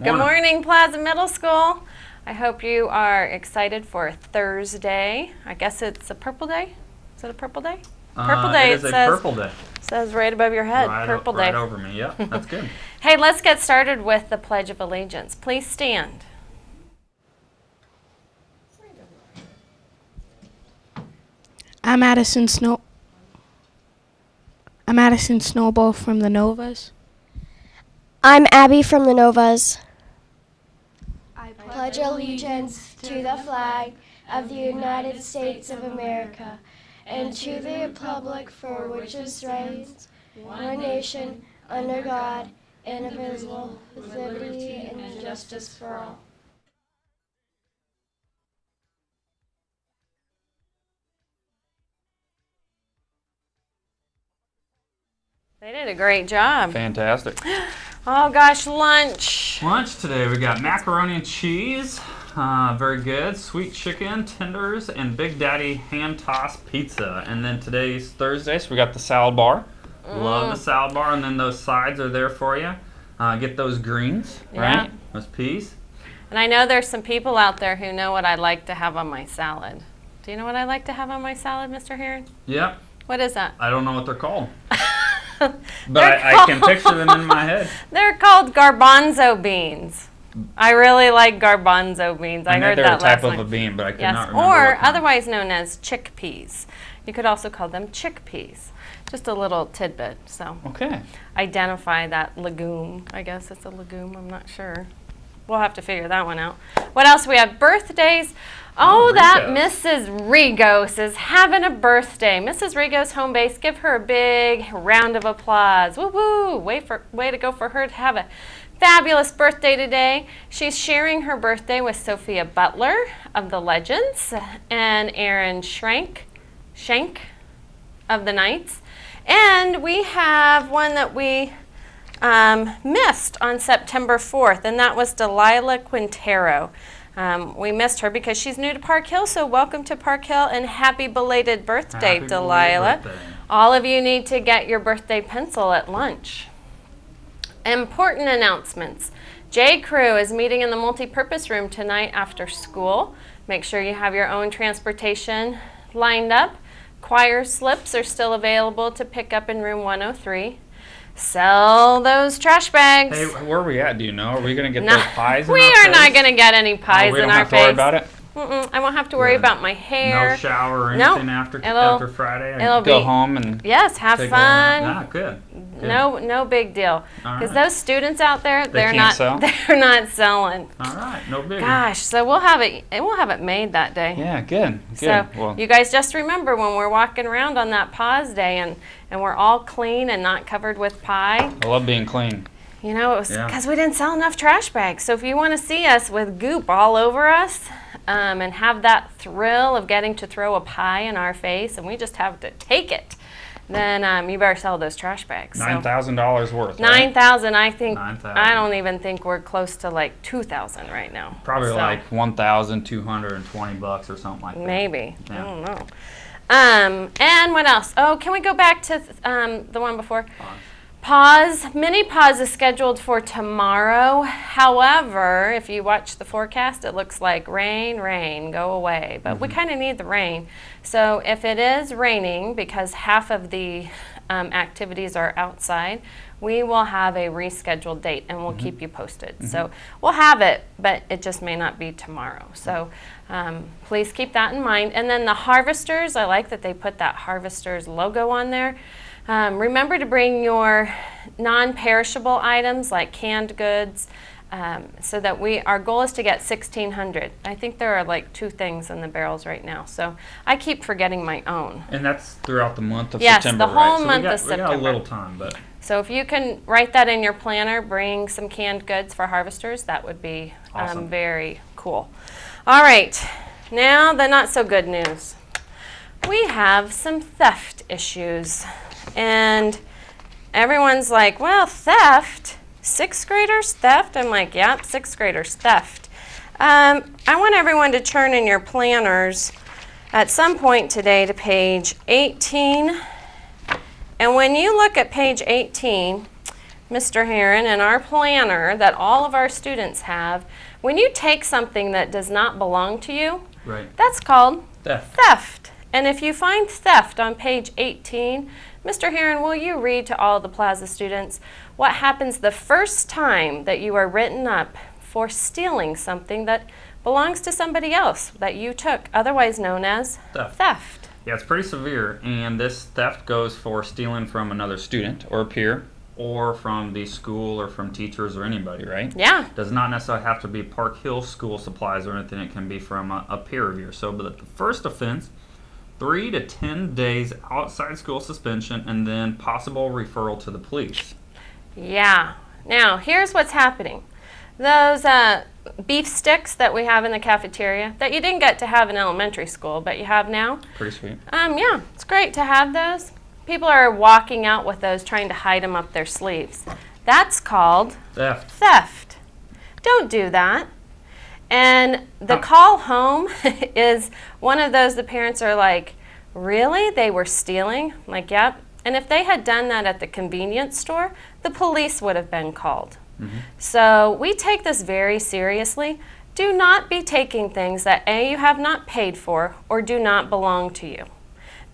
Good morning, Plaza Middle School. I hope you are excited for Thursday. I guess it's a purple day. Is it a purple day? Purple day. It is a purple day. Says right above your head. Purple day. Right over me. Yep, that's good. Hey, let's get started with the Pledge of Allegiance. Please stand. I'm Addison Snowball from the Novas. I'm Abby from the Novas. I pledge allegiance to the flag of the United States of America and to the republic for which it stands, one nation, under God, indivisible, with liberty and justice for all. They did a great job. Fantastic. Oh gosh, lunch. Lunch today, we got macaroni and cheese. Very good. Sweet chicken, tenders, and Big Daddy hand-tossed pizza. And then today's Thursday, so we got the salad bar. Love the salad bar, and then those sides are there for you. Get those greens, right? Those peas. And I know there's some people out there who know what I like to have on my salad. Do you know what I like to have on my salad, Mr. Heron? Yep. What is that? I don't know what they're called. But I can picture them in my head. They're called garbanzo beans. I really like garbanzo beans. I heard that last night. They're a type of a bean, but I could not remember. Or otherwise known as chickpeas. You could also call them chickpeas. Just a little tidbit. So okay. Identify that legume. I guess it's a legume. I'm not sure. We'll have to figure that one out. What else? We have birthdays. Oh, that Mrs. Regos is having a birthday. Mrs. Regos home base, give her a big round of applause. Woo-hoo! Way to go for her to have a fabulous birthday today. She's sharing her birthday with Sophia Butler of the Legends and Aaron Shank of the Knights. And we have one that we missed on September 4th, and that was Delilah Quintero. We missed her because she's new to Park Hill, so welcome to Park Hill and happy belated birthday, Delilah. All of you need to get your birthday pencil at lunch. Important announcements. J Crew is meeting in the multi-purpose room tonight after school. Make sure you have your own transportation lined up. Choir slips are still available to pick up in room 103. Sell those trash bags. Hey, where are we at? Do you know? Are we going to get those pies in our face? We are not going to get any pies in our face. We don't have to worry about it? I won't have to worry about my hair. No shower or anything after Friday? It'll go home and have fun. Good. No big deal. Because those students out there, they're not selling. All right, no big. Gosh, so we'll have it made that day. Yeah, good. So you guys just remember when we're walking around on that pause day and we're all clean and not covered with pie. I love being clean. You know, it was because we didn't sell enough trash bags. So if you want to see us with goop all over us and have that thrill of getting to throw a pie in our face and we just have to take it, then you better sell those trash bags. $9,000 worth. $9,000. I think. 9,000. I don't even think we're close to like 2,000 right now. Probably like 1,220 bucks or something like that. Maybe. Yeah. I don't know. And what else? Oh, can we go back to the one before? Pause. Mini pause is scheduled for tomorrow. However, if you watch the forecast, it looks like rain, go away. But we kind of need the rain. So if it is raining, because half of the activities are outside, we will have a rescheduled date and we'll keep you posted. So we'll have it, but it just may not be tomorrow. So please keep that in mind. And then the harvesters, I like that they put that harvesters logo on there. Remember to bring your non-perishable items like canned goods so that our goal is to get 1,600. I think there are like 2 things in the barrels right now. So I keep forgetting my own. And that's throughout the month of September, the whole month of September. We got a little time, but. So if you can write that in your planner, bring some canned goods for harvesters, that would be awesome. Very cool. All right, now the not so good news. We have some theft issues. And everyone's like, well, theft? 6th graders theft? I'm like, yeah, 6th graders theft. I want everyone to turn in your planners at some point today to page 18. And when you look at page 18, Mr. Heron, in our planner that all of our students have, when you take something that does not belong to you, Right. that's called Theft. theft. And if you find theft on page 18, Mr. Heron, will you read to all the Plaza students what happens the first time that you are written up for stealing something that belongs to somebody else that you took, otherwise known as theft? Yeah, it's pretty severe, and this theft goes for stealing from another student or a peer, or from the school or from teachers or anybody, right? Yeah. Does not necessarily have to be Park Hill school supplies or anything. It can be from a peer of yours. So, but the first offense, 3 to 10 days outside school suspension, and then possible referral to the police. Yeah. Now, here's what's happening. Those beef sticks that we have in the cafeteria that you didn't get to have in elementary school, but you have now. Pretty sweet. Yeah, it's great to have those. People are walking out with those, trying to hide them up their sleeves. That's called theft. Don't do that. And the call home is one of those the parents are like, really? They were stealing? I'm like, yep. And if they had done that at the convenience store, the police would have been called. Mm-hmm. So we take this very seriously. Do not be taking things that A, you have not paid for or do not belong to you,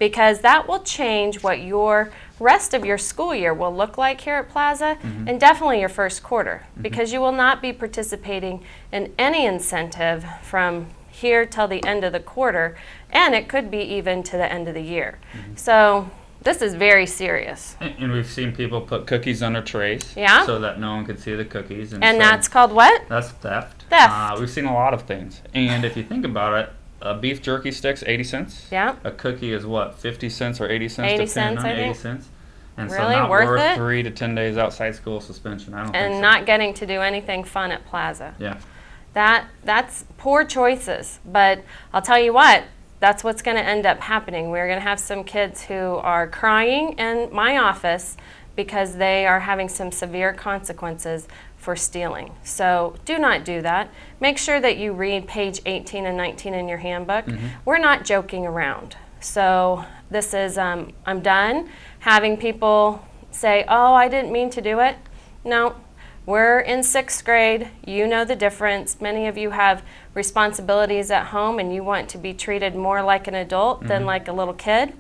because that will change what your rest of your school year will look like here at Plaza, and definitely your first quarter, because you will not be participating in any incentive from here till the end of the quarter, and it could be even to the end of the year. So this is very serious. And we've seen people put cookies under trays, so that no one could see the cookies. And so that's called what? That's theft. Theft. We've seen a lot of things. And if you think about it, beef jerky sticks, 80 cents. Yeah. A cookie is what, 50 cents or 80 cents? 80 cents, I think. 80 cents. And Really? so not Worth worth it? 3 to 10 days outside school suspension. I don't think so. And not getting to do anything fun at Plaza. Yeah. That's poor choices. But I'll tell you what, that's what's going to end up happening. We're going to have some kids who are crying in my office because they are having some severe consequences for stealing. So do not do that. Make sure that you read page 18 and 19 in your handbook. We're not joking around. So this is, I'm done having people say, oh, I didn't mean to do it. No, we're in 6th grade. You know the difference. Many of you have responsibilities at home and you want to be treated more like an adult than like a little kid.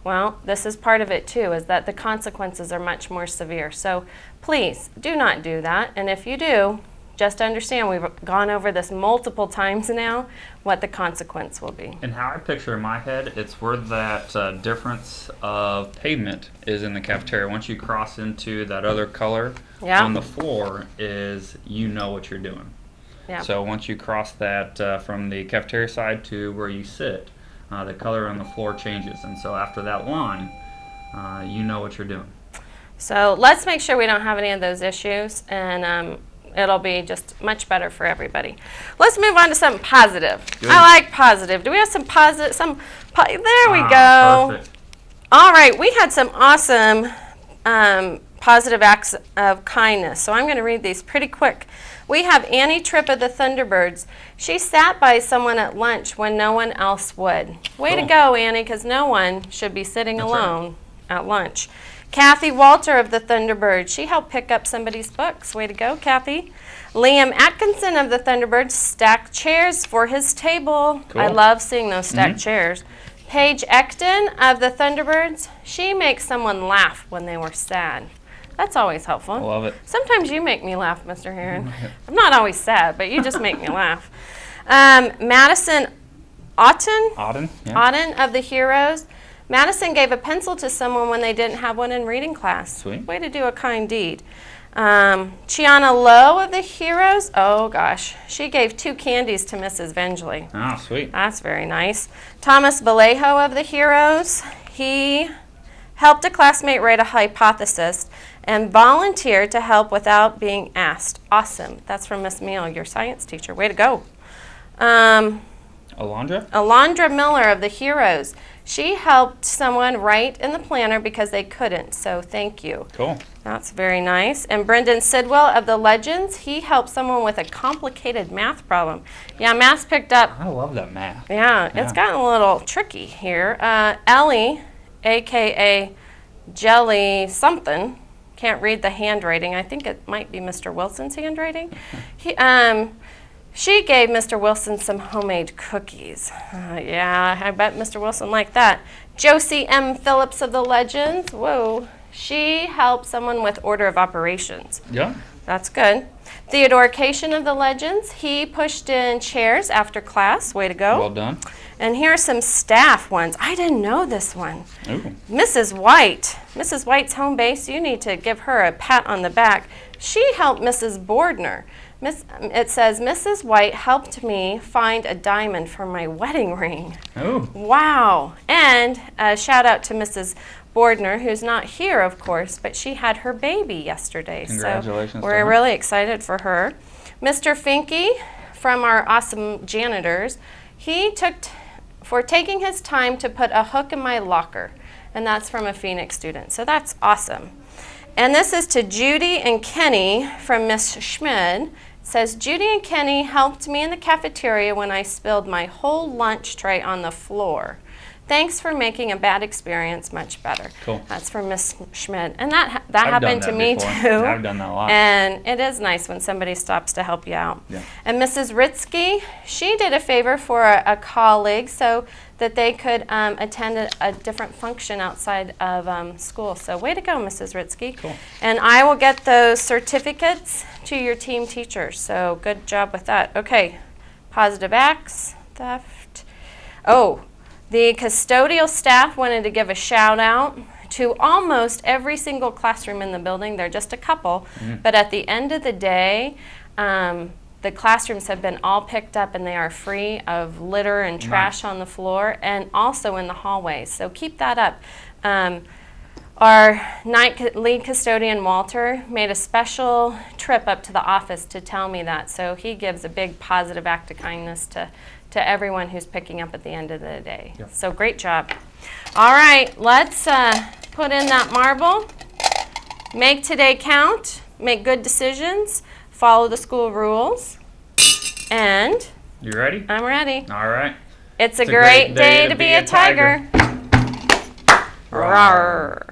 Well, this is part of it too, is that the consequences are much more severe. So please do not do that. And if you do, just understand we've gone over this multiple times now, what the consequence will be. And how I picture in my head, it's where that difference of pavement is in the cafeteria. Once you cross into that other color on the floor, is you know what you're doing. So once you cross that from the cafeteria side to where you sit, the color on the floor changes. And so after that line, you know what you're doing. So let's make sure we don't have any of those issues, and it'll be just much better for everybody. Let's move on to something positive. Good. I like positive. Do we have some positive? There we go. Perfect. All right, we had some awesome positive acts of kindness. So I'm going to read these pretty quick. We have Annie Tripp of the Thunderbirds. She sat by someone at lunch when no one else would. Way to go, Annie, because no one should be sitting alone at lunch. Kathy Walter of the Thunderbirds. She helped pick up somebody's books. Way to go, Kathy. Liam Atkinson of the Thunderbirds stacked chairs for his table. I love seeing those stacked chairs. Paige Ecton of the Thunderbirds. She makes someone laugh when they were sad. That's always helpful. I love it. Sometimes you make me laugh, Mr. Heron. I'm not always sad, but you just make me laugh. Madison Auden of the Heroes. Madison gave a pencil to someone when they didn't have one in reading class. Sweet. Way to do a kind deed. Chiana Lowe of the Heroes. Oh, gosh. She gave 2 candies to Mrs. Vengely. Oh, sweet. That's very nice. Thomas Vallejo of the Heroes. He helped a classmate write a hypothesis and volunteered to help without being asked. Awesome. That's from Miss Meal, your science teacher. Way to go. Alondra Miller of the Heroes. She helped someone write in the planner because they couldn't, so thank you. Cool. That's very nice. And Brendan Sidwell of the Legends, he helped someone with a complicated math problem. Yeah, math's picked up. I love that math. Yeah, it's gotten a little tricky here. Ellie, a.k.a. Jelly something, can't read the handwriting. I think it might be Mr. Wilson's handwriting. She gave Mr. Wilson some homemade cookies. Yeah, I bet Mr. Wilson liked that. Josie M. Phillips of the Legends. Whoa. She helped someone with order of operations. Yeah. That's good. Theodore Cation of the Legends. He pushed in chairs after class. Way to go. Well done. And here are some staff ones. I didn't know this one. Ooh. Mrs. White. Mrs. White's home base. You need to give her a pat on the back. She helped Mrs. Bordner. It says, Mrs. White helped me find a diamond for my wedding ring. Oh. Wow. And a shout out to Mrs. Bordner, who's not here, of course, but she had her baby yesterday. Congratulations. So we're really excited for her. Mr. Finke, from our awesome janitors, he took for taking his time to put a hook in my locker. And that's from a Phoenix student. So that's awesome. And this is to Judy and Kenny from Miss Schmid. It says, Judy and Kenny helped me in the cafeteria when I spilled my whole lunch tray on the floor. Thanks for making a bad experience much better. Cool. That's from Miss Schmid. And that happened to me too. Yeah, I've done that a lot. And it is nice when somebody stops to help you out. Yeah. And Mrs. Ritzky, she did a favor for a colleague so that they could attend a different function outside of school. So way to go, Mrs. Ritzky. Cool. And I will get those certificates to your team teachers. So good job with that. Okay, positive acts, theft. Oh, the custodial staff wanted to give a shout out to almost every single classroom in the building. There are just a couple, but at the end of the day, the classrooms have been all picked up and they are free of litter and trash on the floor and also in the hallways. So keep that up. Our night lead custodian, Walter, made a special trip up to the office to tell me that. So he gives a big positive act of kindness to everyone who's picking up at the end of the day. Yep. So great job. All right, let's put in that marble. Make today count. Make good decisions. Follow the school rules. And you ready? I'm ready. All right. It's a great day to be a tiger. Rawr.